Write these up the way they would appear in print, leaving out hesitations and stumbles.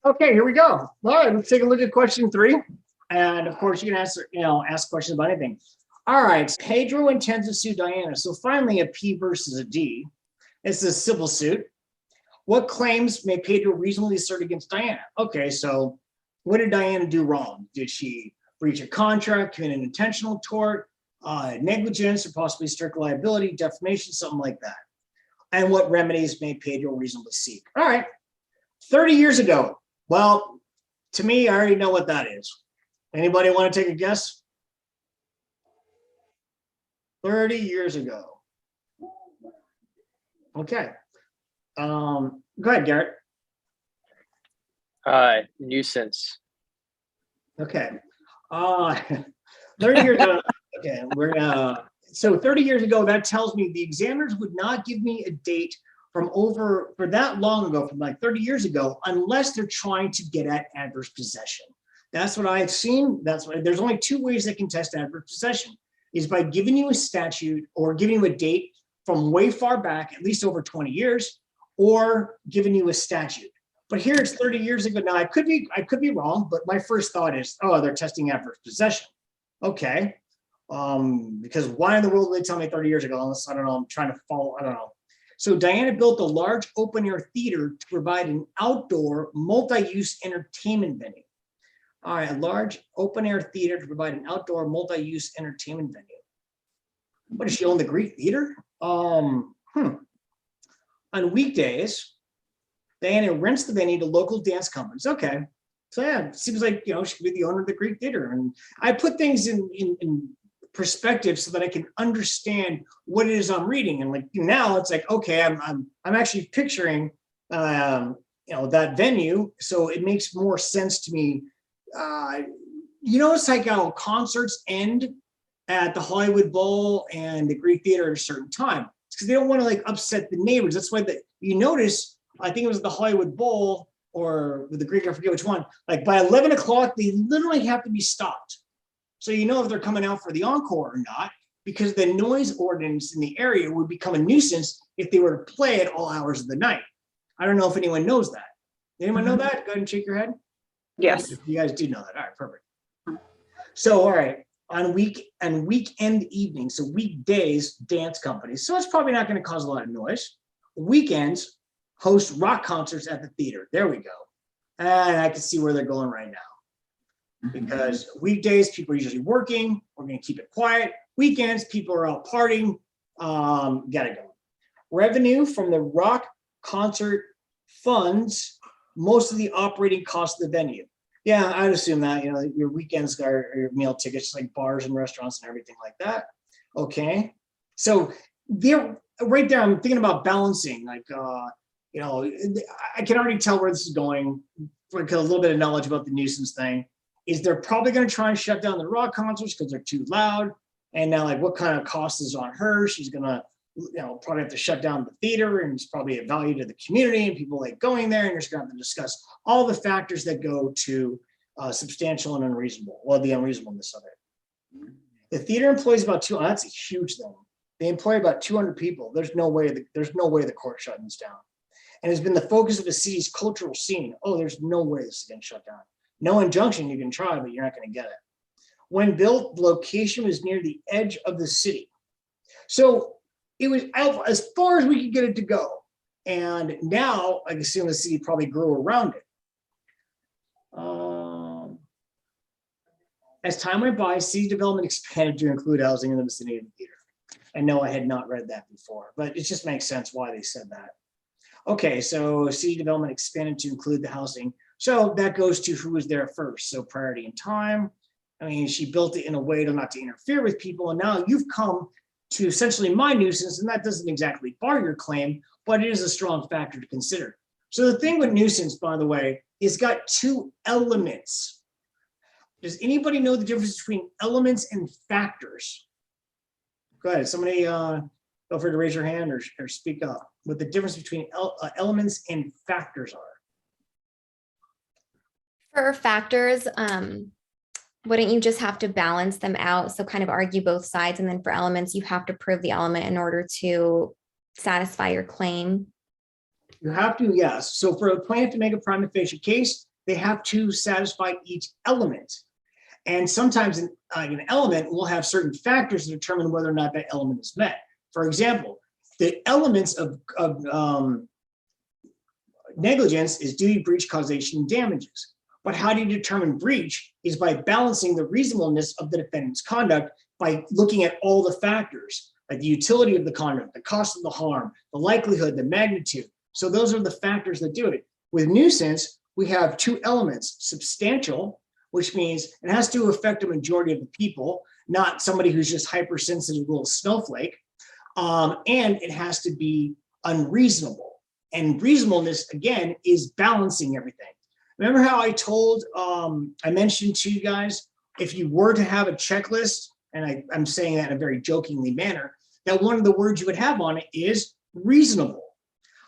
Okay, here we go. All right, let's take a look at question 3. And of course, you can ask questions about anything. All right, Pedro intends to sue Diana. So finally, a P versus a D. It's a civil suit. What claims may Pedro reasonably assert against Diana? Okay, so what did Diana do wrong? Did she breach a contract, commit an intentional tort, negligence, or possibly strict liability, defamation, something like that? And what remedies may Pedro reasonably seek? All right, 30 years ago. Well, to me, I already know what that is. Anybody want to take a guess? 30 years ago. Okay. Go ahead, Garrett. Nuisance. Okay. 30 years ago. Okay, so 30 years ago, that tells me the examiners would not give me a date for that long ago, from like 30 years ago, unless they're trying to get at adverse possession. That's what I've seen. That's why there's only 2 ways they can test adverse possession, is by giving you a statute or giving you a date from way far back, at least over 20 years, or giving you a statute. But here it's 30 years ago. Now I could be wrong, but my first thought is, oh, they're testing adverse possession. Okay. Because why in the world would they tell me 30 years ago? Unless, I don't know, I'm trying to follow, I don't know. So Diana built a large open-air theater to provide an outdoor multi-use entertainment venue. All right, a large open-air theater to provide an outdoor multi-use entertainment venue. What, does she own the Greek theater? On weekdays, Diana rents the venue to local dance companies. Okay, so yeah, it seems like, she could be the owner of the Greek theater. And I put things in perspective so that I can understand what it is I'm reading. And like now it's like, okay, I'm actually picturing that venue, so it makes more sense to me. It's like how concerts end at the Hollywood Bowl and the Greek Theater at a certain time. It's because they don't want to like upset the neighbors. That's why you notice, I think it was the Hollywood Bowl or with the Greek, I forget which one, like by 11 o'clock, they literally have to be stopped. So you know if they're coming out for the encore or not, because the noise ordinance in the area would become a nuisance if they were to play at all hours of the night. I don't know if anyone knows that. Anyone know that? Go ahead and shake your head. Yes. You guys do know that. All right, perfect. So, all right, on weekend evenings, so weekdays, dance companies. So it's probably not going to cause a lot of noise. Weekends, host rock concerts at the theater. There we go. And I can see where they're going right now. Because weekdays, people are usually working. We're going to keep it quiet. Weekends, people are out partying. Gotta go. Revenue from the rock concert funds most of the operating costs of the venue. Yeah, I'd assume that, your weekends are your meal tickets, like bars and restaurants and everything like that. Okay. So there, right there, I'm thinking about balancing, like, I can already tell where this is going, like a little bit of knowledge about the nuisance thing. Is they're probably going to try and shut down the rock concerts because they're too loud. And now, like, what kind of cost is on her? She's going to, probably have to shut down the theater, and it's probably a value to the community and people like going there. And you're just going to have to discuss all the factors that go to substantial and unreasonable. Well, the unreasonableness of it. The theater employs about that's a huge thing. They employ about 200 people. There's no way the court's shutting this down. And it's been the focus of the city's cultural scene. Oh, there's no way this is going to shut down. No injunction, you can try, but you're not going to get it. When built, the location was near the edge of the city. So it was out as far as we could get it to go. And now, I assume the city probably grew around it. As time went by, city development expanded to include housing in the vicinity of the theater. I know I had not read that before, but it just makes sense why they said that. Okay, so city development expanded to include the housing. So that goes to who was there first. So priority in time. I mean, she built it in a way to not to interfere with people. And now you've come to essentially my nuisance, and that doesn't exactly bar your claim, but it is a strong factor to consider. So the thing with nuisance, by the way, is got 2 elements. Does anybody know the difference between elements and factors? Go ahead, somebody feel free to raise your hand or speak up. What the difference between elements and factors are. For factors, wouldn't you just have to balance them out? So kind of argue both sides. And then for elements, you have to prove the element in order to satisfy your claim. You have to, yes. So for a plaintiff to make a prima facie case, they have to satisfy each element. And sometimes an element will have certain factors to determine whether or not that element is met. For example, the elements of negligence is duty, breach, causation, and damages. But how do you determine breach is by balancing the reasonableness of the defendant's conduct by looking at all the factors, like the utility of the conduct, the cost of the harm, the likelihood, the magnitude. So those are the factors that do it. With nuisance, we have two elements: substantial, which means it has to affect a majority of the people, not somebody who's just hypersensitive little snowflake. And it has to be unreasonable. And reasonableness, again, is balancing everything. Remember how I mentioned to you guys, if you were to have a checklist, and I'm saying that in a very jokingly manner, that one of the words you would have on it is reasonable.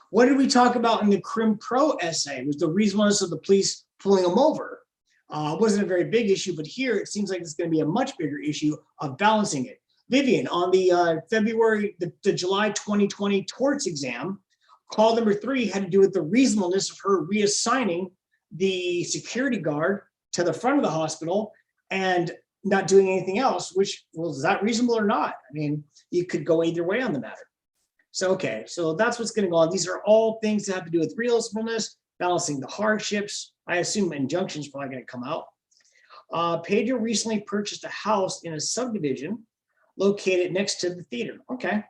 What did we talk about in the Crim Pro essay? It was the reasonableness of the police pulling them over. It wasn't a very big issue, but here it seems like it's going to be a much bigger issue of balancing it. Vivian, on the July 2020 torts exam, call number 3 had to do with the reasonableness of her reassigning the security guard to the front of the hospital and not doing anything else, which, well, is that reasonable or not? I mean, you could go either way on the matter. So, okay, so that's what's going to go on. These are all things that have to do with reasonableness, balancing the hardships. I assume injunctions probably going to come out. Pedro recently purchased a house in a subdivision located next to the theater. Okay.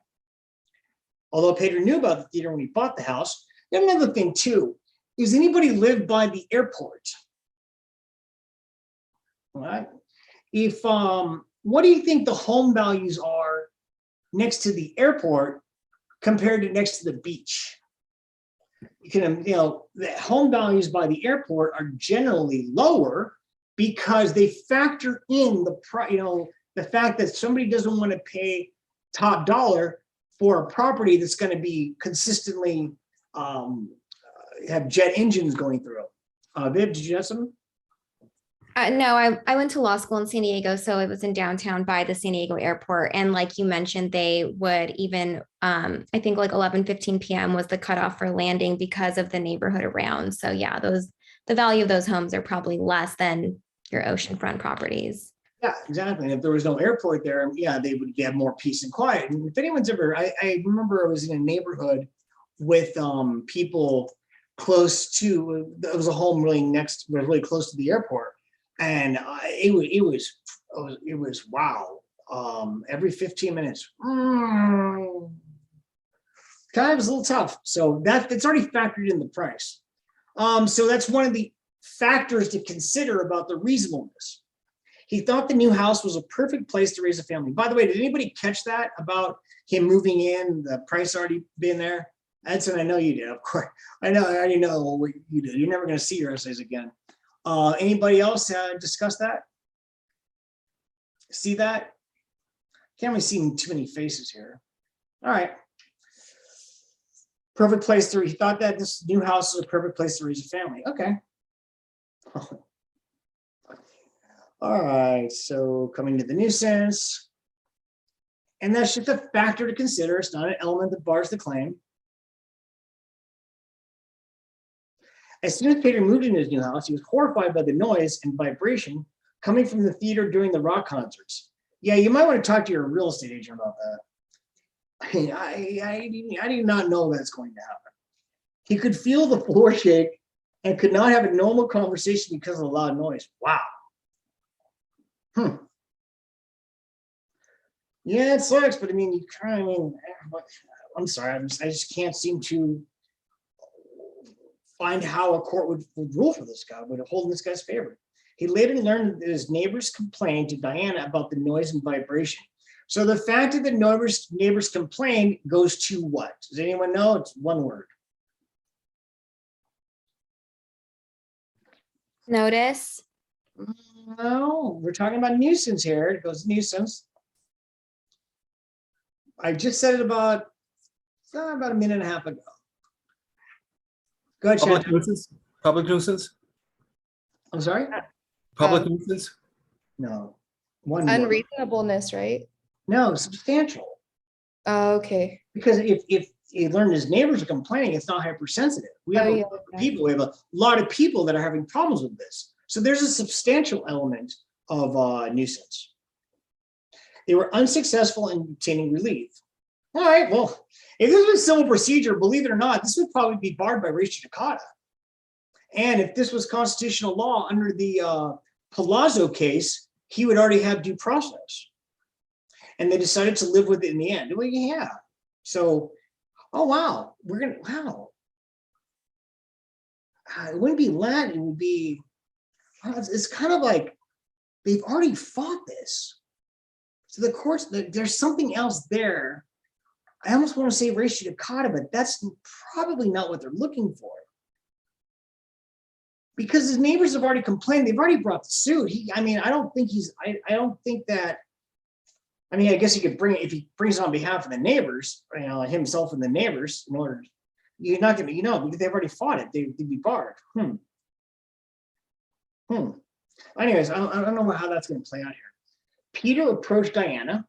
Although Pedro knew about the theater when he bought the house. Then another thing too, is anybody live by the airport? All right. If what do you think the home values are next to the airport compared to next to the beach? You can, the home values by the airport are generally lower because they factor in the fact that somebody doesn't want to pay top dollar for a property that's going to be consistently have jet engines going through. Viv, did you have something? No, I went to law school in San Diego, so it was in downtown by the San Diego airport. And like you mentioned, they would even, I think like 11:15 p.m. was the cutoff for landing because of the neighborhood around. So yeah, the value of those homes are probably less than your oceanfront properties. Yeah, exactly. And if there was no airport there, yeah, they would have more peace and quiet. And if anyone's ever, I remember I was in a neighborhood with people close to, there was a home really close to the airport. And it was wow. Every 15 minutes, kind of was a little tough. So it's already factored in the price. So that's one of the factors to consider about the reasonableness. He thought the new house was a perfect place to raise a family. By the way, did anybody catch that about him moving in, the price already being there? Edson, I know you did, of course. I already know what you did. You're never going to see your essays again. Anybody else discuss that? See that? Can't really see too many faces here. All right. Perfect place he thought that this new house was a perfect place to raise a family. Okay. All right, so coming to the nuisance. And that's just a factor to consider. It's not an element that bars the claim. As soon as Peter moved into his new house, he was horrified by the noise and vibration coming from the theater during the rock concerts. Yeah, you might want to talk to your real estate agent about that. I do not know that's going to happen. He could feel the floor shake and could not have a normal conversation because of the loud noise. Wow. Yeah, it sucks, but I mean, I'm sorry, I just can't seem to find how a court would rule for this guy, would hold in this guy's favor. He later learned that his neighbors complained to Diana about the noise and vibration. So the fact that the neighbors complained goes to what? Does anyone know? It's one word. Notice. No, we're talking about nuisance here. It goes nuisance. I just said it about a minute and a half ago. Go ahead, Public nuisance? Public nuisance? I'm sorry? Public nuisance? No. One more. Unreasonableness, right? No, substantial. Oh, okay. Because if he learned his neighbors are complaining it's not hypersensitive. We have Oh, a yeah, lot of people. We have a lot of people that are having problems with this. So there's a substantial element of nuisance. They were unsuccessful in obtaining relief. All right, well, if this was civil procedure, believe it or not, this would probably be barred by res judicata. And if this was constitutional law under the Palazzo case, he would already have due process. And they decided to live with it in the end. Well, yeah. So, oh, wow. Wow. It wouldn't be Latin. It would be, it's kind of like they've already fought this. So the courts, there's something else there. I almost want to say res judicata, but that's probably not what they're looking for. Because his neighbors have already complained. They've already brought the suit. I don't think that, I guess he could bring it if he brings it on behalf of the neighbors, himself and the neighbors, in order, you're not going to, because they've already fought it. They'd be barred. Anyways, I don't know how that's going to play out here. Peter approached Diana.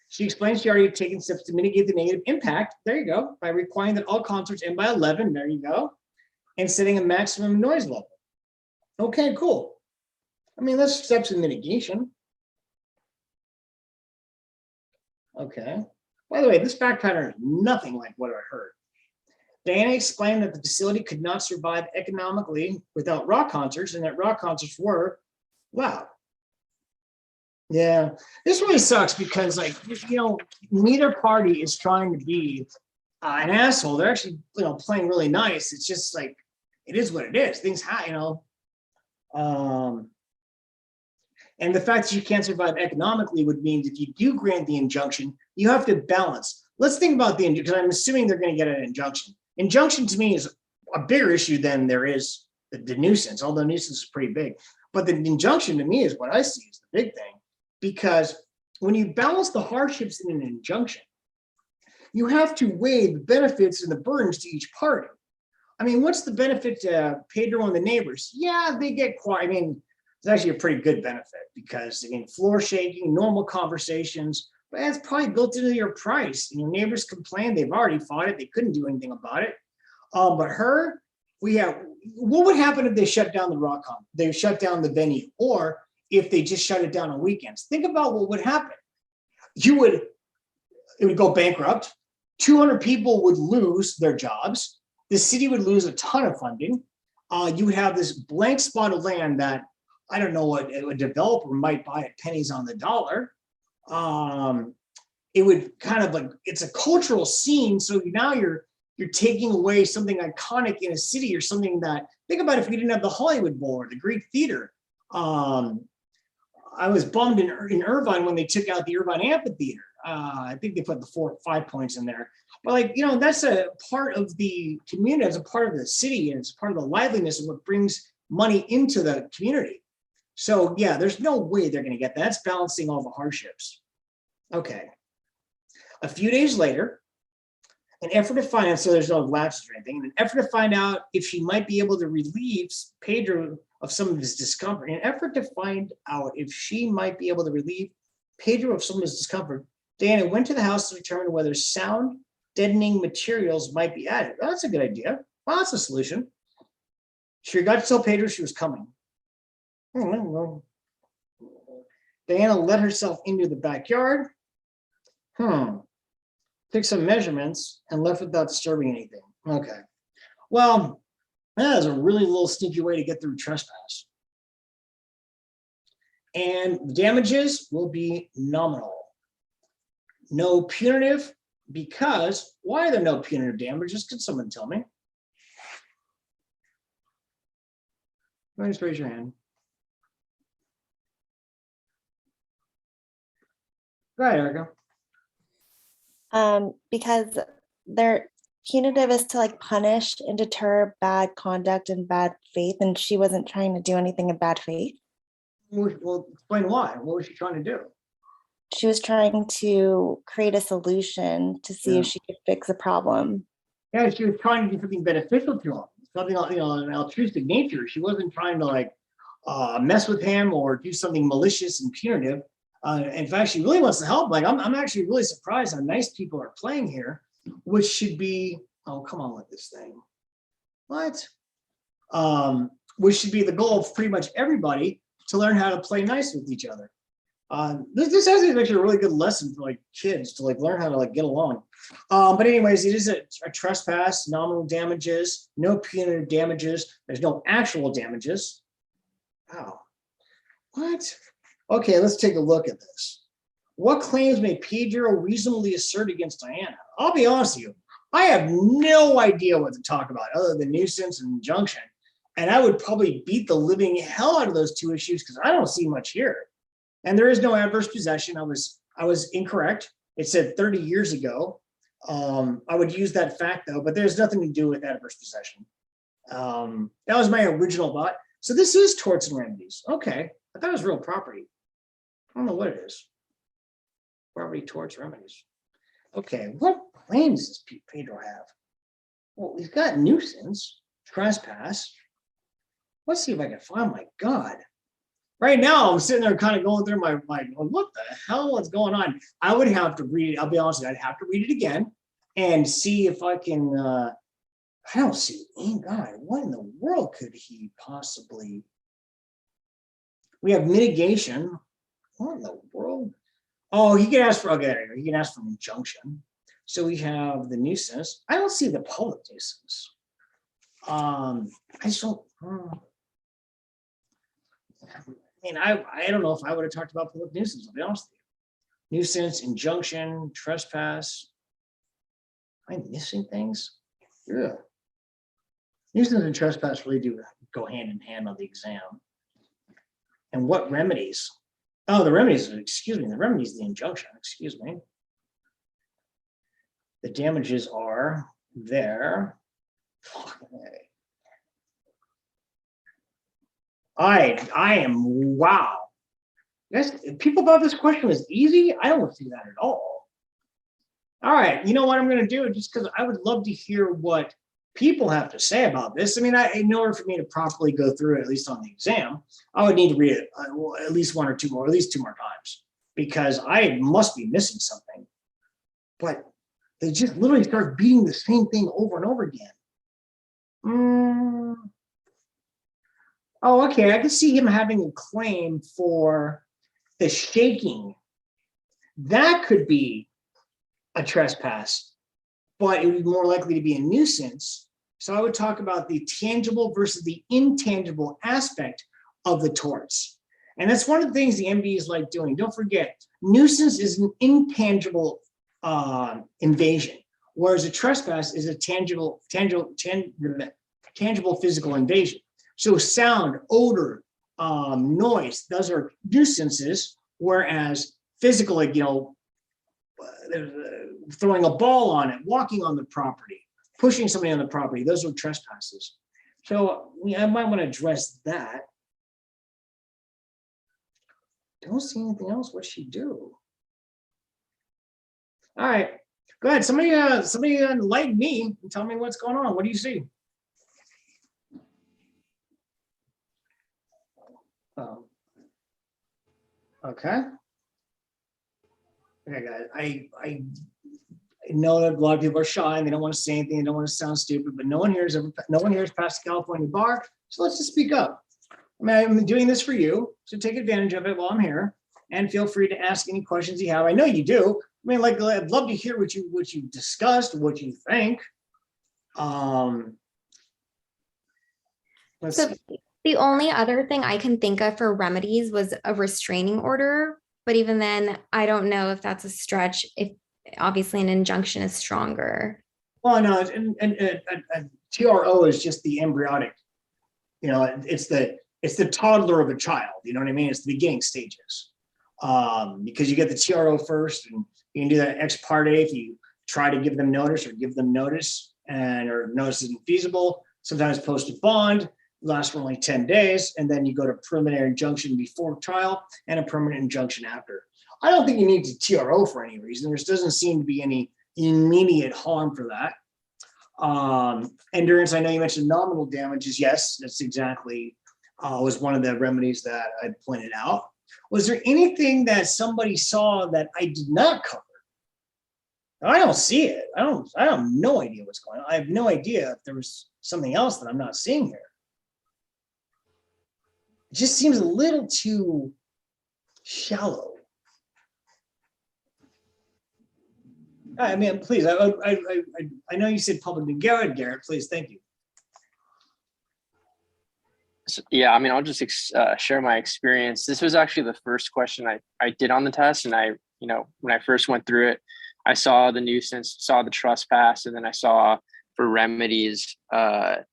She explains she already had taken steps to mitigate the negative impact. There you go. By requiring that all concerts end by 11. There you go. And setting a maximum noise level. Okay, cool. That's steps in mitigation. Okay. By the way, this fact pattern is nothing like what I heard. Diana explained that the facility could not survive economically without rock concerts, and that rock concerts were loud. Yeah, this really sucks because, neither party is trying to be an asshole. They're actually, playing really nice. It's just like, it is what it is. Things happen, and the fact that you can't survive economically would mean if you do grant the injunction, you have to balance. Let's think about the injunction, because I'm assuming they're going to get an injunction. Injunction to me is a bigger issue than there is the nuisance, although nuisance is pretty big. But the injunction to me is what I see as the big thing, because when you balance the hardships in an injunction, you have to weigh the benefits and the burdens to each party. What's the benefit to Pedro and the neighbors? Yeah, they get quiet. It's actually a pretty good benefit because, floor shaking, normal conversations, but that's probably built into your price. And your neighbors complain, they've already fought it, they couldn't do anything about it. But what would happen if they shut down the rock con? They shut down the venue, or if they just shut it down on weekends? Think about what would happen. It would go bankrupt. 200 people would lose their jobs. The city would lose a ton of funding. You would have this blank spot of land that I don't know what a developer might buy at pennies on the dollar. It would kind of it's a cultural scene. So now you're taking away something iconic in a city, or something that, think about if we didn't have the Hollywood Bowl or the Greek Theater. I was bummed in Irvine when they took out the Irvine Amphitheater. I think they put the 5 points in there. But that's a part of the community, it's a part of the city, and it's part of the liveliness of what brings money into the community. So yeah, there's no way they're going to get that. That's balancing all the hardships. Okay. A few days later, an effort to find out, so there's no lapses or anything, an effort to find out if she might be able to relieve Pedro of some of his discomfort, Diana went to the house to determine whether sound deadening materials might be added. Oh, that's a good idea. Well, that's a solution. She forgot to tell Pedro she was coming. Diana let herself into the backyard. Took some measurements and left without disturbing anything. Okay. Well, that is a really little sneaky way to get through trespass. And damages will be nominal. No punitive, because why are there no punitive damages? Could someone tell me? Just raise your hand. Go ahead, Erica. Because they're punitive is to punish and deter bad conduct and bad faith, and she wasn't trying to do anything in bad faith. Well, explain why. What was she trying to do? She was trying to create a solution to see if she could fix a problem. Yeah, she was trying to do something beneficial to him, something an altruistic nature. She wasn't trying to mess with him or do something malicious and punitive. In fact, she really wants to help. I'm actually really surprised how nice people are playing here. which should be, oh, come on with this thing. What? Which should be the goal of pretty much everybody to learn how to play nice with each other. This is actually a really good lesson for like kids to like learn how to like get along. But anyways, it is a trespass, nominal damages, no punitive damages. There's no actual damages. Wow. What? Okay, let's take a look at this. What claims may Pedro reasonably assert against Diana? I'll be honest with you. I have no idea what to talk about other than nuisance and injunction. And I would probably beat the living hell out of those two issues because I don't see much here. And there is no adverse possession. I was incorrect. It said 30 years ago. I would use that fact though, but there's nothing to do with adverse possession. That was my original thought. So this is torts and remedies. Okay, I thought it was real property. I don't know what it is. Property, torts, remedies. Okay, what claims does Pedro have? Well, he's got nuisance, trespass. Let's see if I can find, my God. Right now, I'm sitting there kind of going through my mind, what the hell is going on? I would have to read it. I'll be honest with you, I'd have to read it again and see if I can, I don't see, God, what in the world could he possibly, we have mitigation. What in the world? Oh, he can ask for, okay, he can ask for an injunction. So we have the nuisance. I don't see the public nuisance. I just don't, I mean, I don't know if I would have talked about public nuisance, I'll be honest with you. Nuisance, injunction, trespass. Am I missing things? Yeah. Nuisance and trespass really do go hand in hand on the exam. And what remedies? Oh, the remedies, excuse me, the remedies, the injunction, excuse me. The damages are there. Okay. I am, wow. Guys, people thought this question was easy. I don't see that at all. All right, you know what I'm going to do? Just because I would love to hear what people have to say about this. I mean, in order for me to properly go through it, at least on the exam, I would need to read it at least one or two more, at least 2 more times, because I must be missing something. But they just literally start beating the same thing over and over again. Oh, okay. I can see him having a claim for the shaking. That could be a trespass, but it would be more likely to be a nuisance. So I would talk about the tangible versus the intangible aspect of the torts. And that's one of the things the MDs like doing. Don't forget, nuisance is an intangible invasion, whereas a trespass is a tangible physical invasion. So sound, odor, noise, those are nuisances, whereas physical, like, you know, throwing a ball on it, walking on the property, pushing somebody on the property, those are trespasses. So I might want to address that. Don't see anything else. What'd she do? All right, go ahead. Somebody enlighten me and tell me what's going on. What do you see? Okay. Okay, guys. I know that a lot of people are shy and they don't want to say anything. They don't want to sound stupid, but no one here has passed the California bar. So let's just speak up. I mean, I'm doing this for you, so take advantage of it while I'm here, and feel free to ask any questions you have. I know you do. I mean, like, I'd love to hear what you discussed, what you think. Let's So see. the only other thing I can think of for remedies was a restraining order, but even then, I don't know if that's a stretch. If obviously an injunction is stronger. Well, no, and TRO is just the embryonic. You know, it's the toddler of a child. You know what I mean? It's the beginning stages. Because you get the TRO first, and you can do that ex parte if you try to give them notice or or notice isn't feasible. Sometimes post a bond, lasts for only 10 days, and then you go to preliminary injunction before trial and a permanent injunction after. I don't think you need to TRO for any reason. There doesn't seem to be any immediate harm for that. Endurance, I know you mentioned nominal damages. Yes, that's exactly was one of the remedies that I pointed out. Was there anything that somebody saw that I did not cover? I don't see it. I have no idea what's going on. I have no idea if there was something else that I'm not seeing here. It just seems a little too shallow. I mean, please, I know you said publicly. Garrett, please, thank you. So, yeah, I mean, I'll just share my experience. This was actually the first question I did on the test. And when I first went through it, I saw the nuisance, saw the trespass, and then I saw for remedies, the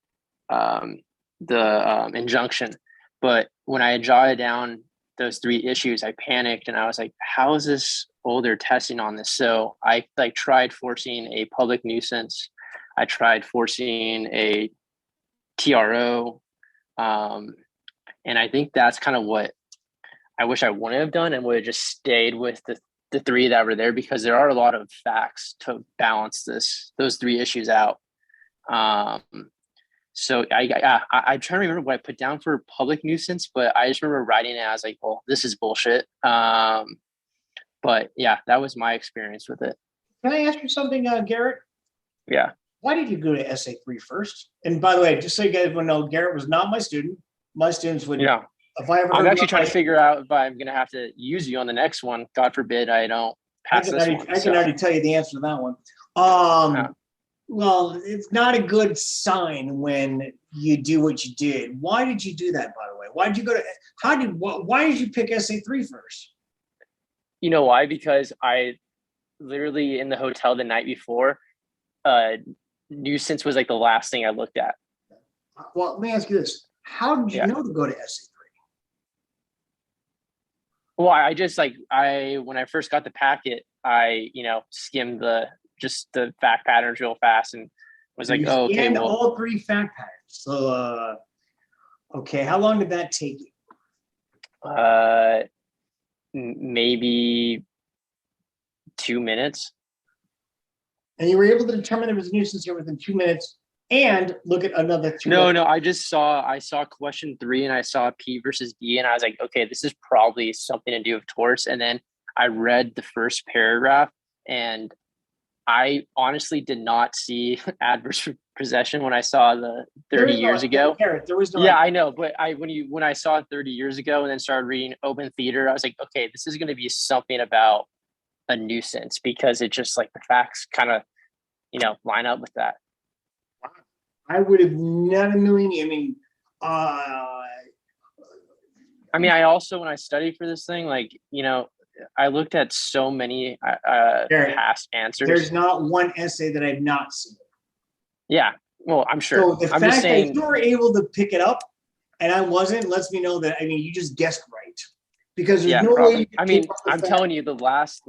injunction. But when I jotted down those 3 issues, I panicked and I was like, how is this older testing on this? So I tried forcing a public nuisance. I tried forcing a TRO. And I think that's kind of what I wish I wouldn't have done and would have just stayed with the 3 that were there, because there are a lot of facts to balance those 3 issues out. So I'm trying to remember what I put down for public nuisance, but I just remember writing it. I was like, well, this is bullshit. But yeah, that was my experience with it. Can I ask you something, Garrett? Yeah. Why did you go to SA3 first? And by the way, just so you guys will know, Garrett was not my student. My students would, Yeah. if I ever I'm heard actually about trying my- to figure out if I'm going to have to use you on the next one. God forbid I don't I pass can, this already, one. I can so. already tell you the answer to that one. Well, it's not a good sign when you do what you did. Why did you do that, by the way? Why did you go to, why did you pick SA3 first? You know why? Because I literally in the hotel the night before, nuisance was like the last thing I looked at. Well, let me ask you this. How did you know to go to SA3? Well, I just when I first got the packet, I, skimmed the fact patterns real fast and was like, You oh, okay, scanned well, all 3 fact patterns. So, okay, how long did that take you? maybe 2 minutes. And you were able to determine there was a nuisance here within 2 minutes and look at another 2. No, I saw question 3 and I saw P versus D and I was like, okay, this is probably something to do with torts. And then I read the first paragraph and I honestly did not see adverse possession when I saw the 30 years ago. There was no. Yeah, I know, but when I saw it 30 years ago and then started reading open theater, I was like, okay, this is going to be something about a nuisance, because it just like the facts kind of, line up with that. I would have not a million. I also, when I studied for this thing, I looked at so many past answers. There's not one essay that I've not seen. Yeah, well, I'm sure. So the I'm fact just saying, that you were able to pick it up and I wasn't lets me know that you just guessed right, because there's no way. I'm telling you, the last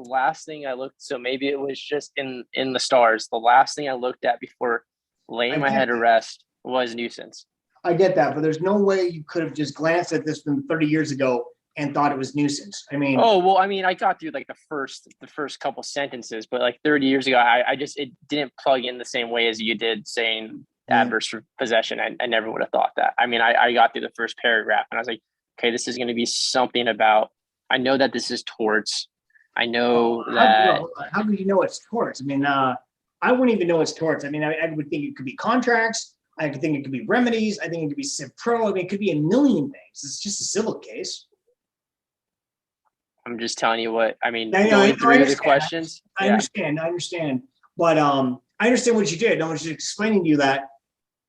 thing I looked. So maybe it was just in the stars. The last thing I looked at before laying my head to rest was nuisance. I get that, but there's no way you could have just glanced at this from 30 years ago and thought it was nuisance. Oh, well, I got through like the first couple sentences, but like 30 years ago, it didn't plug in the same way as you did saying adverse possession. I never would have thought that. I got through the first paragraph and I was like, okay, this is going to be something about, I know that this is torts. I know that. How do you know it's torts? I wouldn't even know it's torts. I would think it could be contracts. I could think it could be remedies. I think it could be civ pro. it could be a million things. It's just a civil case. I'm just telling you what, going through the questions. I understand. But I understand what you did. I was just explaining to you that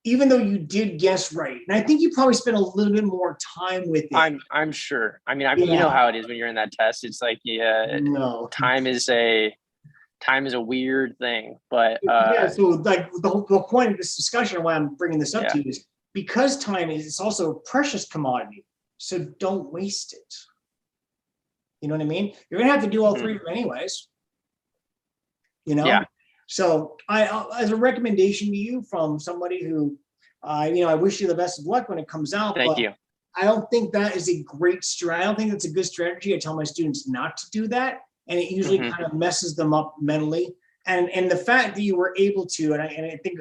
even though you did guess right, and I think you probably spent a little bit more time with it. I'm sure. You know how it is when you're in that test. It's like, no, time is a weird thing, but so like the whole point of this discussion, why I'm bringing this up to you, is because time is also a precious commodity. So don't waste it. You know what I mean? You're gonna have to do all 3 of them anyways. Yeah. So I, as a recommendation to you from somebody who, I wish you the best of luck when it comes out. Thank you. I don't think that is a great strategy. I don't think that's a good strategy. I tell my students not to do that, and it usually kind of messes them up mentally. And the fact that you were able to, and I think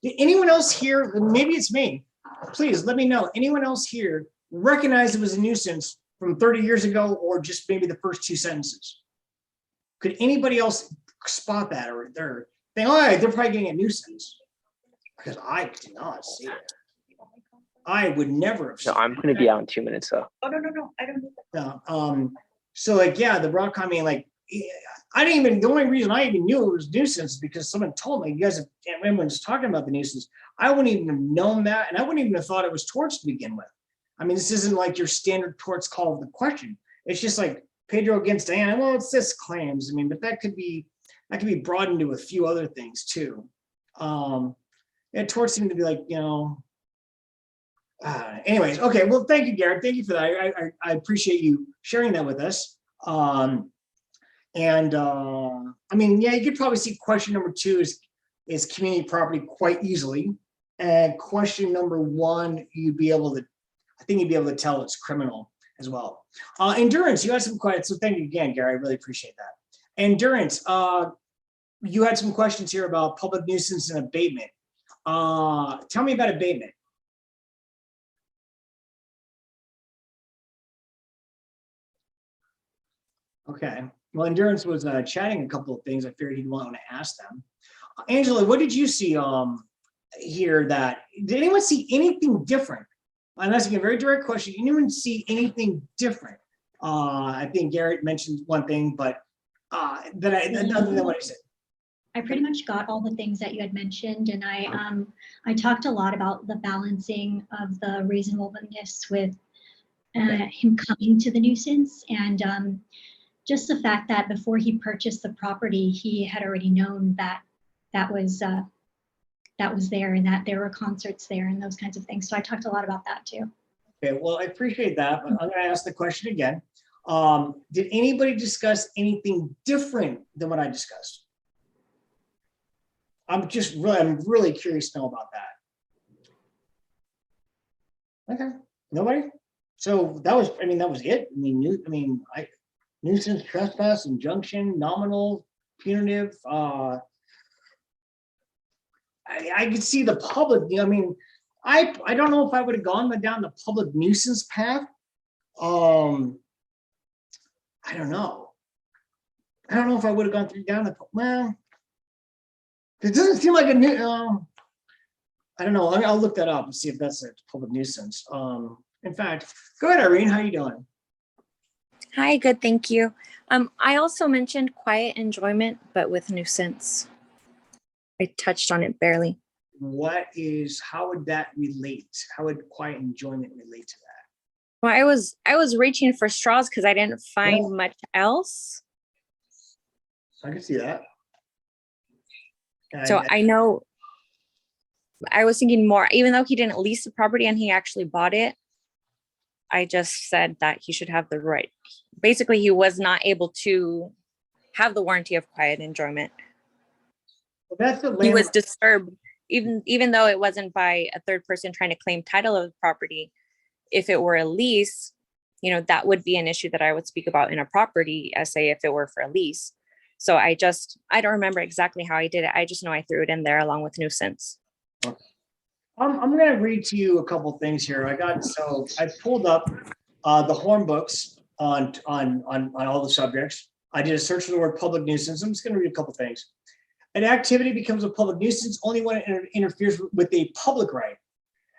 anyone else here, maybe it's me, please let me know. Anyone else here recognize it was a nuisance from 30 years ago, or just maybe the first 2 sentences? Could anybody else spot that, or they're thinking, all right, they're probably getting a nuisance. Because I did not see it. I would never have. No, seen I'm gonna be out in 2 minutes though. Oh, no, I don't. No, so like, yeah, the rock, I mean, like, I didn't even, the only reason I even knew it was nuisance is because someone told me, you guys, everyone's talking about the nuisance. I wouldn't even have known that, and I wouldn't even have thought it was torts to begin with. I mean, this isn't like your standard torts call of the question. It's just like Pedro against Diana. Well, it's this claims. I mean, but that could be broadened to a few other things too. And torts seem to be like, you know. Anyways, okay. Well, thank you, Garrett. Thank you for that. I appreciate you sharing that with us. I mean, yeah, you could probably see question number 2 is community property quite easily. And question number 1, I think you'd be able to tell it's criminal as well. Endurance, you had some questions. So thank you again, Gary. I really appreciate that. Endurance, you had some questions here about public nuisance and abatement. Tell me about abatement. Okay. Well, Endurance was chatting a couple of things. I figured he'd want to ask them. Angela, what did you see here did anyone see anything different? I'm asking a very direct question. Anyone see anything different? I think Garrett mentioned one thing, but other than what I said. I pretty much got all the things that you had mentioned, and I talked a lot about the balancing of the reasonableness with him coming to the nuisance, and just the fact that before he purchased the property, he had already known that was there, and that there were concerts there and those kinds of things. So I talked a lot about that too. Okay, well, I appreciate that, but I'm going to ask the question again. Did anybody discuss anything different than what I discussed? I'm really curious to know about that. Okay, nobody? So that was it. Nuisance, trespass, injunction, nominal, punitive. I could see the public. I mean, I don't know if I would have gone down the public nuisance path. I don't know. I don't know if I would have gone down the, well, it doesn't seem like a new, I don't know. I'll look that up and see if that's a public nuisance. In fact, go ahead, Irene. How you doing? Hi, good, thank you. I also mentioned quiet enjoyment, but with nuisance. I touched on it barely. How would that relate? How would quiet enjoyment relate to that? Well, I was reaching for straws because I didn't find much else. I can see that. So I know I was thinking more, even though he didn't lease the property and he actually bought it, I just said that he should have the right. Basically, he was not able to have the warranty of quiet enjoyment. Well, that's the He was disturbed, even though it wasn't by a third person trying to claim title of the property. If it were a lease, that would be an issue that I would speak about in a property essay if it were for a lease. So I don't remember exactly how I did it. I just know I threw it in there along with nuisance. I'm going to read to you a couple things here. I pulled up the horn books on all the subjects. I did a search for the word public nuisance. I'm just going to read a couple things. An activity becomes a public nuisance only when it interferes with a public right.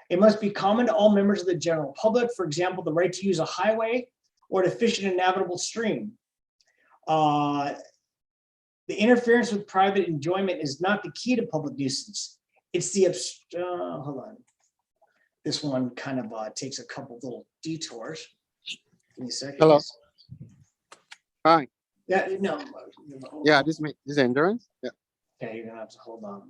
It must be common to all members of the general public. For example, the right to use a highway or to fish in a navigable stream. The interference with private enjoyment is not the key to public nuisance. It's the hold on. This one kind of takes a couple little detours. Give me a second. Hello. Hi. Yeah, no. Yeah, this is endurance. Yeah. Okay, you're gonna have to hold on.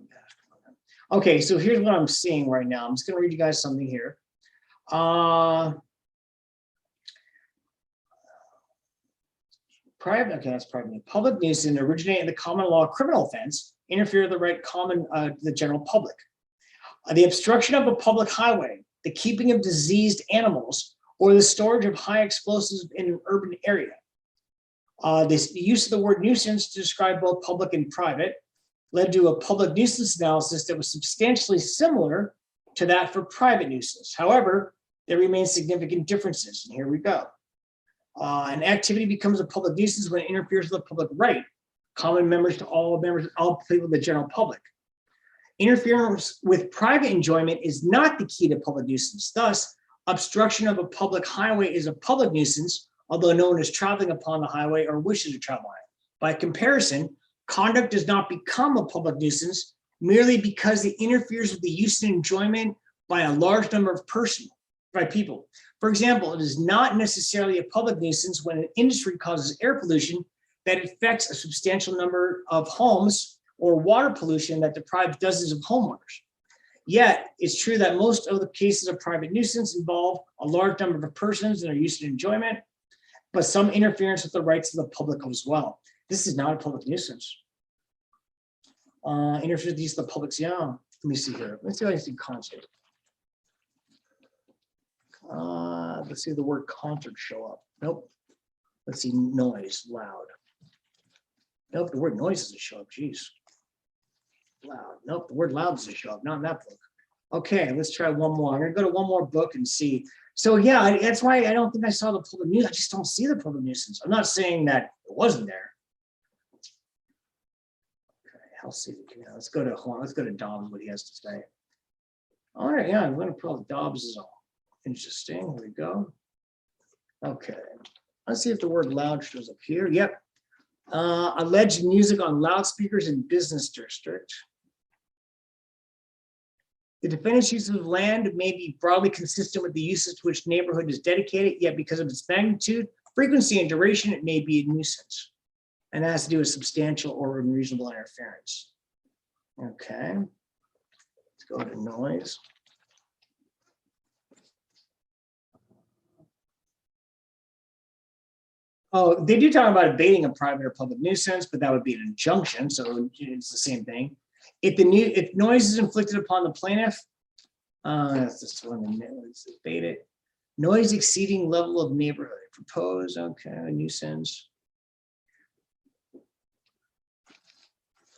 Okay, so here's what I'm seeing right now. I'm just gonna read you guys something here. Private, okay, that's private. Public nuisance originate in the common law criminal offense, interfere with the right common the general public. The obstruction of a public highway, the keeping of diseased animals, or the storage of high explosives in an urban area. The use of the word nuisance to describe both public and private led to a public nuisance analysis that was substantially similar to that for private nuisance. However, there remain significant differences, and here we go. An activity becomes a public nuisance when it interferes with the public right. common members to all people of the general public. Interference with private enjoyment is not the key to public nuisance. Thus, obstruction of a public highway is a public nuisance, although no one is traveling upon the highway or wishes to travel on it. By comparison, conduct does not become a public nuisance merely because it interferes with the use and enjoyment by a large number of people. For example, it is not necessarily a public nuisance when an industry causes air pollution that affects a substantial number of homes or water pollution that deprives dozens of homeowners. Yet, it's true that most of the cases of private nuisance involve a large number of persons and their use and enjoyment, but some interference with the rights of the public as well. This is not a public nuisance. Interferes with the use of the public's, yeah. Let me see here. Let's see if I can see concert. Let's see the word concert show up. Nope. Let's see noise, loud. Nope, the word noise doesn't show up. Geez. Loud. Nope, the word loud doesn't show up. Not in that book. Okay, let's try one more. I'm gonna go to one more book and see. So yeah, that's why I don't think I saw the public nuisance. I just don't see the public nuisance. I'm not saying that it wasn't there. Okay, I'll see. Yeah, let's go to Dobbs, what he has to say. All right, yeah, I'm gonna put Dobbs is all interesting. Here we go. Okay, let's see if the word loud shows up here. Yep. Alleged music on loudspeakers in business district. The defendant's use of land may be broadly consistent with the uses to which neighborhood is dedicated, yet because of its magnitude, frequency, and duration, it may be a nuisance. And that has to do with substantial or unreasonable interference. Okay, let's go to noise. Oh, they do talk about abating a private or public nuisance, but that would be an injunction, so it's the same thing. If noise is inflicted upon the plaintiff, that's this one. Let's abate it. Noise exceeding level of neighborhood. Propose. Okay, a nuisance.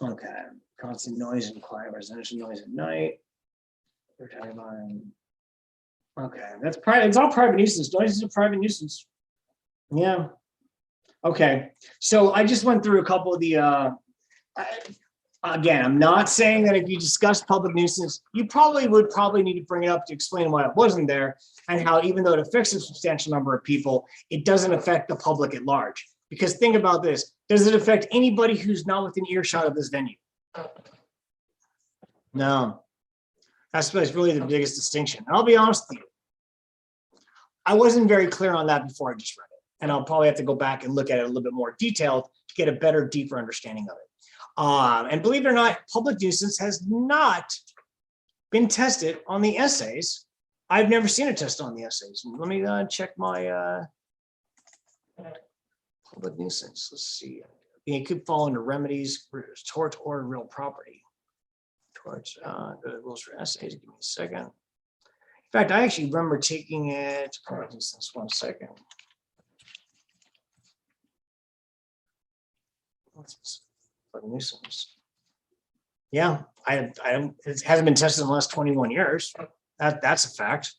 Okay, constant noise and quiet residential noise at night. We're talking about. Okay, that's private. It's all private nuisance. Noise is a private nuisance. Yeah. Okay, so I just went through a couple of the. Again, I'm not saying that if you discuss public nuisance, you would need to bring it up to explain why it wasn't there and how even though it affects a substantial number of people, it doesn't affect the public at large. Because think about this, does it affect anybody who's not within earshot of this venue? No, that's really the biggest distinction. And I'll be honest with you, I wasn't very clear on that before I just read it. And I'll probably have to go back and look at it a little bit more detailed to get a better, deeper understanding of it. And believe it or not, public nuisance has not been tested on the essays. I've never seen a test on the essays. Let me check my public nuisance. Let's see. It could fall under remedies, torts, or real property. Torts, go to rules for essays. Give me a second. In fact, I actually remember taking it. Public nuisance. 1 second. What's this? Nuisance. Yeah, it hasn't been tested in the last 21 years. That's a fact.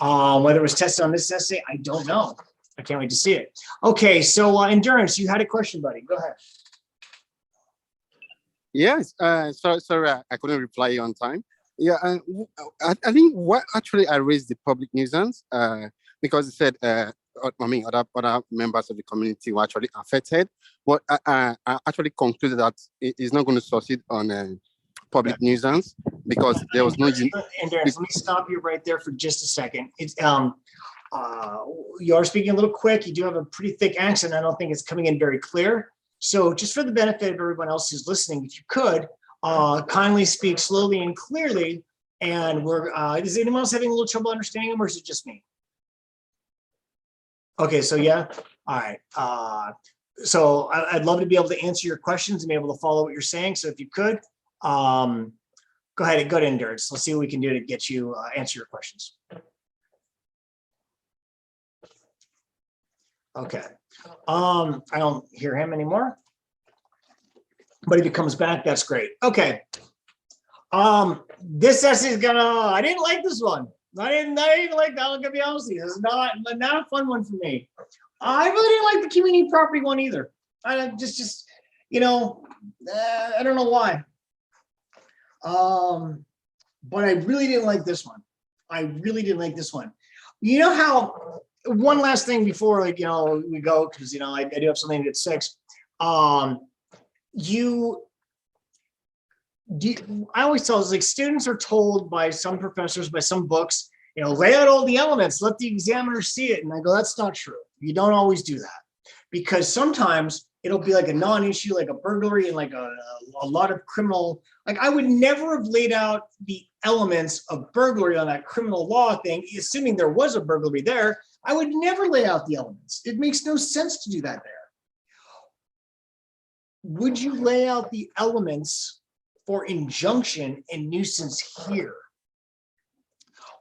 Whether it was tested on this essay, I don't know. I can't wait to see it. Okay, so endurance, you had a question, buddy. Go ahead. Yes. Sorry, I couldn't reply on time. Yeah, I think what actually I raised the public nuisance because it said other members of the community were actually affected, but I actually concluded that it is not going to succeed on public nuisance because there was no. Let me stop you right there for just a second. It's you are speaking a little quick. You do have a pretty thick accent. I don't think it's coming in very clear. So just for the benefit of everyone else who's listening, if you could kindly speak slowly and clearly. And is anyone else having a little trouble understanding them, or is it just me? Okay, so yeah, all right. So I'd love to be able to answer your questions and be able to follow what you're saying. So if you could, go ahead and go to endurance. Let's see what we can do to get you answer your questions. Okay, I don't hear him anymore, but if he comes back, that's great. Okay, this essay is I didn't like this one. I didn't like that. I'm gonna be honest with you. It's not a fun one for me. I really didn't like the community property one either. You know, I don't know why. But I really didn't like this one. I really didn't like this one. You know how, one last thing before, like, you know, we go, because, you know, I do have something at 6. I always tell us, like, students are told by some professors, by some books, you know, lay out all the elements, let the examiner see it. And I go, that's not true. You don't always do that, because sometimes it'll be like a non-issue, like a burglary and like a lot of criminal. Like, I would never have laid out the elements of burglary on that criminal law thing, assuming there was a burglary there. I would never lay out the elements. It makes no sense to do that there. Would you lay out the elements for injunction and nuisance here?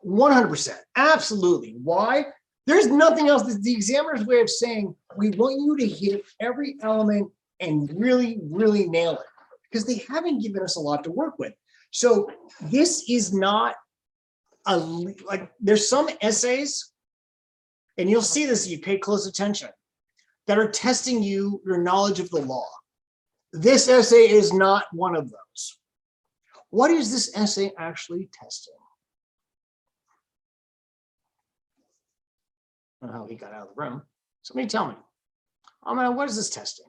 100%, absolutely. Why? There's nothing else. The examiner's way of saying, we want you to hit every element and really, really nail it, because they haven't given us a lot to work with. So this is not like, there's some essays, and you'll see this if you pay close attention, that are testing your knowledge of the law. This essay is not one of those. What is this essay actually testing? I don't know how he got out of the room. Somebody tell me. What is this testing?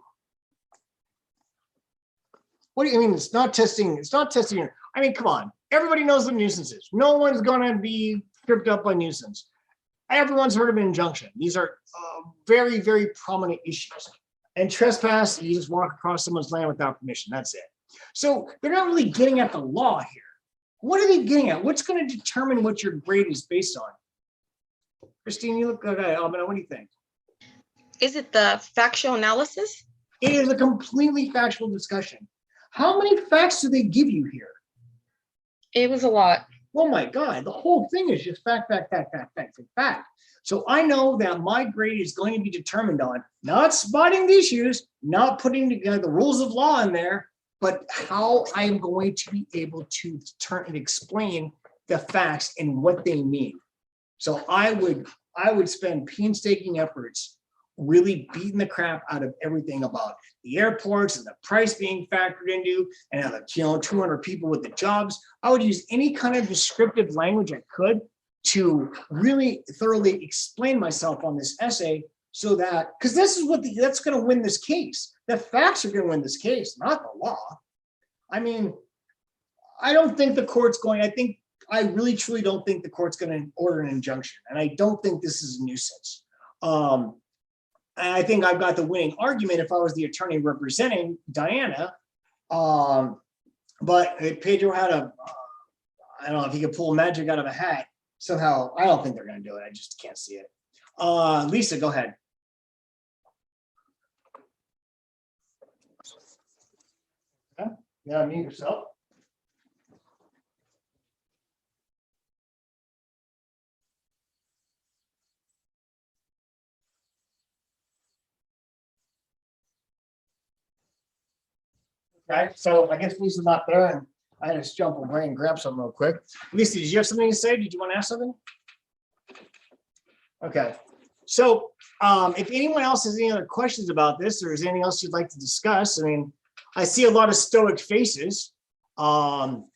What do you mean it's not testing? It's not testing. I mean, come on. Everybody knows what nuisance is. No one's going to be tripped up by nuisance. Everyone's heard of an injunction. These are very, very prominent issues. And trespass, you just walk across someone's land without permission. That's it. So they're not really getting at the law here. What are they getting at? What's going to determine what your grade is based on? Christine, you look okay. What do you think? Is it the factual analysis? It is a completely factual discussion. How many facts do they give you here? It was a lot. Oh my God, the whole thing is just fact, fact, fact, fact, fact, fact. So I know that my grade is going to be determined on not spotting the issues, not putting together the rules of law in there, but how I'm going to be able to turn and explain the facts and what they mean. So I would spend painstaking efforts really beating the crap out of everything about the airports and the price being factored into, and how the 200 people with the jobs. I would use any kind of descriptive language I could to really thoroughly explain myself on this essay, so that, because this is what that's going to win this case. The facts are going to win this case, not the law. I mean, I don't think the court's going, I really truly don't think the court's going to order an injunction. And I don't think this is a nuisance. And I think I've got the winning argument if I was the attorney representing Diana. But Pedro had I don't know if he could pull magic out of a hat somehow. I don't think they're going to do it. I just can't see it. Lisa, go ahead. Yeah, mute yourself. Okay, so I guess Lisa's not there, and I had to jump away and grab something real quick. Lisa, did you have something to say? Did you want to ask something? Okay, so if anyone else has any other questions about this, or is anything else you'd like to discuss? I mean, I see a lot of stoic faces. Don't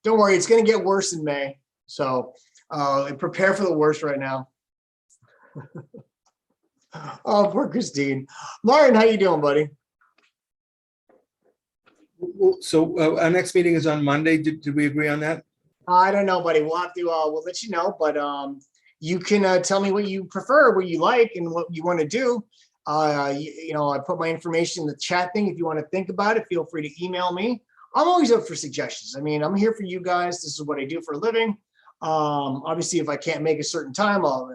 worry, it's going to get worse in May. So prepare for the worst right now. Oh, poor Christine. Martin, how you doing, buddy? So our next meeting is on Monday. Did we agree on that? I don't know, buddy. We'll have to, we'll let you know, but you can tell me what you prefer, what you like, and what you want to do. You know, I put my information in the chat thing. If you want to think about it, feel free to email me. I'm always up for suggestions. I mean, I'm here for you guys. This is what I do for a living. Obviously, if I can't make a certain time, I'll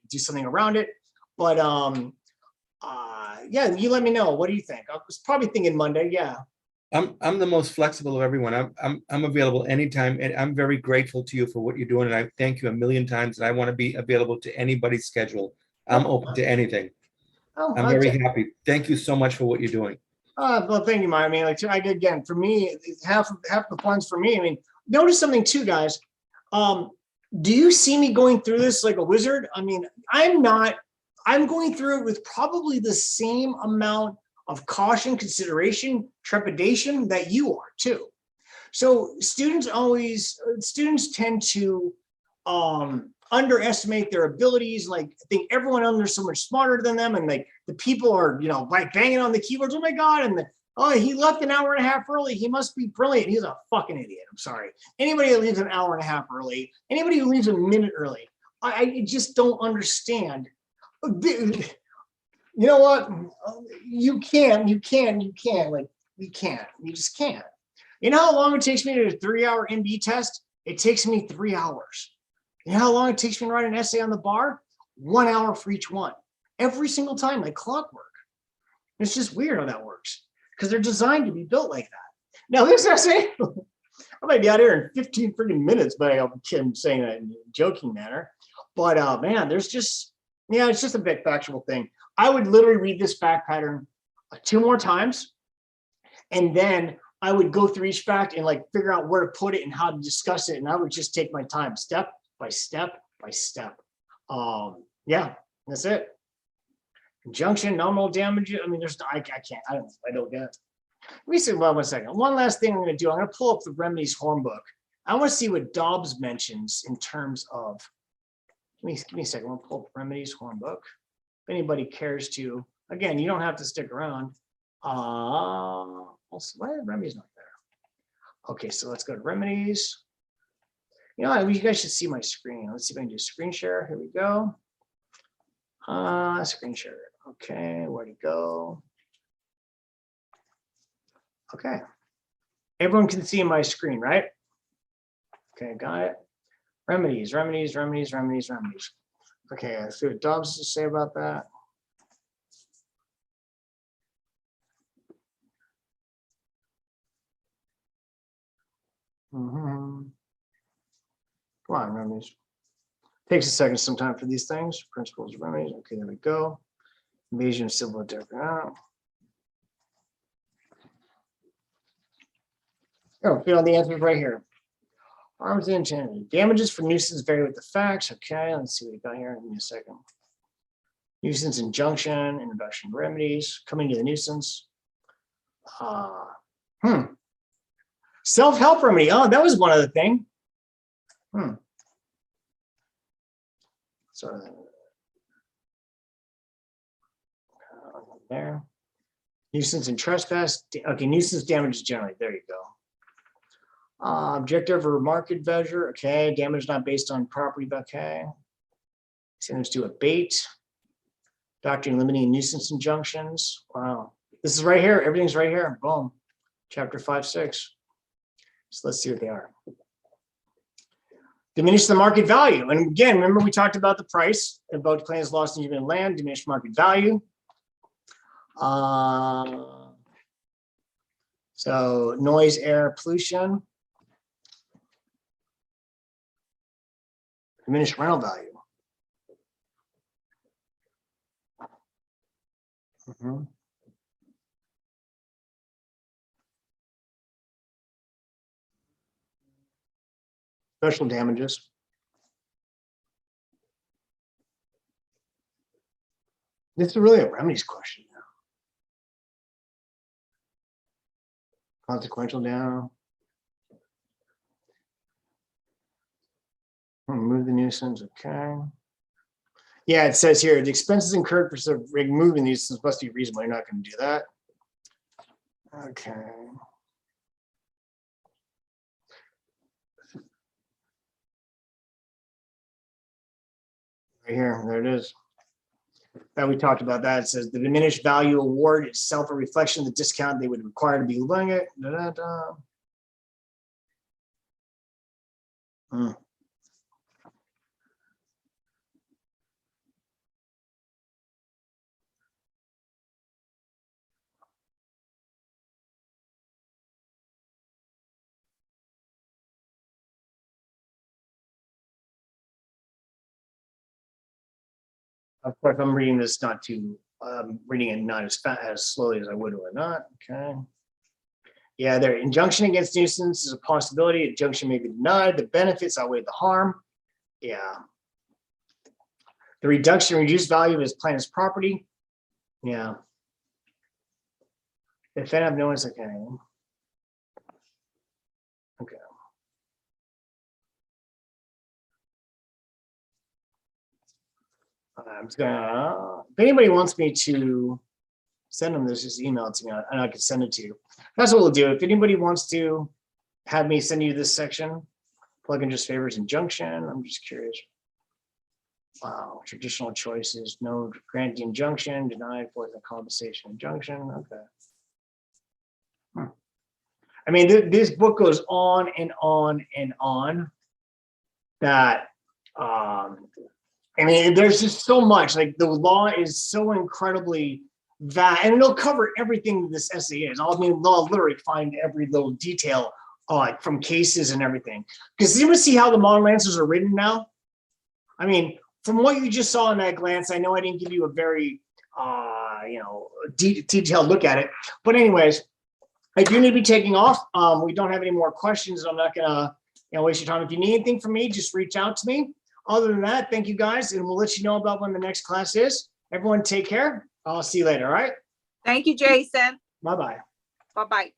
do something around it. But yeah, you let me know. What do you think? I was probably thinking Monday. Yeah. I'm the most flexible of everyone. I'm available anytime, and I'm very grateful to you for what you're doing. And I thank you a million times. And I want to be available to anybody's schedule. I'm open to anything. Oh, I'm very happy. Thank you so much for what you're doing. Well, thank you, Mike. I mean, like, again, for me, half the fun's for me. I mean, notice something too, guys. Do you see me going through this like a wizard? I mean, I'm not. I'm going through it with probably the same amount of caution, consideration, trepidation that you are too. So students tend to underestimate their abilities, like think everyone else is so much smarter than them, and like the people are, you know, like banging on the keyboards, oh my God, and oh, he left an hour and a half early, he must be brilliant. He's a fucking idiot. I'm sorry. Anybody that leaves an hour and a half early, anybody who leaves a minute early, I just don't understand. You know what? You just can't. You know how long it takes me to do a 3-hour MB test? It takes me 3 hours. You know how long it takes me to write an essay on the bar? 1 hour for each one. Every single time, like clockwork. It's just weird how that works because they're designed to be built like that. Now, this essay, I might be out here in 15 freaking minutes, but I'm saying that in a joking manner. But man, there's just, yeah, it's just a bit factual thing. I would literally read this fact pattern 2 more times, and then I would go through each fact and like figure out where to put it and how to discuss it. And I would just take my time step by step by step. Yeah, that's it. Conjunction, nominal damage. I mean, I don't get it. Let me see, well, 1 second. One last thing I'm going to do. I'm going to pull up the remedies horn book. I want to see what Dobbs mentions in terms of, give me a second. I'll pull up remedies horn book. If anybody cares to, again, you don't have to stick around. Why are remedies not there? Okay, so let's go to remedies. You know, you guys should see my screen. Let's see if I can do screen share. Here we go. Screen share. Okay, where'd it go? Okay. Everyone can see my screen, right? Okay, got it. Remedies. Okay, let's see what Dobbs has to say about that. Come on, remedies. Takes a second sometime for these things. Principles of remedies. Okay, there we go. Invasion of civil different. Oh, feel the answers right here. Harms intended. Damages for nuisance vary with the facts. Okay, let's see what we got here. Give me a second. Nuisance injunction, introduction remedies, coming to the nuisance. Self-help remedy. Oh, that was one other thing. So there. Nuisance and trespass. Okay, nuisance damage generally. There you go. Objective or market measure. Okay, damage not based on property. Okay. Incentives to abate. Doctrine limiting nuisance injunctions. Wow. This is right here. Everything's right here. Boom. Chapter 5-6. So let's see what they are. Diminish the market value. And again, remember we talked about the price. About claims lost in human land, diminish market value. So noise, air, pollution. Diminish rental value. Special damages. This is really a remedies question now. Consequential down. Remove the nuisance. Okay. Yeah, it says here the expenses incurred for removing the nuisance must be reasonable. You're not going to do that. Okay. Right here, there it is. That we talked about that. It says the diminished value award itself a reflection of the discount they would require to be living it. Of course, I'm reading this not too, reading it not as slowly as I would or not. Okay. Yeah, their injunction against nuisance is a possibility. Injunction may be denied. The benefits outweigh the harm. Yeah. The reduction, reduced value of his plaintiff's property. Yeah. If I have no one's okay. Okay. I'm just gonna, if anybody wants me to send them this, just email it to me and I can send it to you. That's what we'll do. If anybody wants to have me send you this section, plug in just favors injunction, I'm just curious. Wow, traditional choices, no grant the injunction, denied for the compensation injunction, okay. I mean, this book goes on and on and on that, I mean, there's just so much, like the law is so incredibly vast, and it'll cover everything this essay is. I mean, they'll literally find every little detail from cases and everything. Because you see how the model answers are written now? I mean, from what you just saw in that glance, I know I didn't give you a very, detailed look at it. But anyways, I do need to be taking off. We don't have any more questions. I'm not gonna waste your time. If you need anything from me, just reach out to me. Other than that, thank you guys, and we'll let you know about when the next class is. Everyone take care. I'll see you later, all right? Thank you, Jason. Bye-bye. Bye-bye.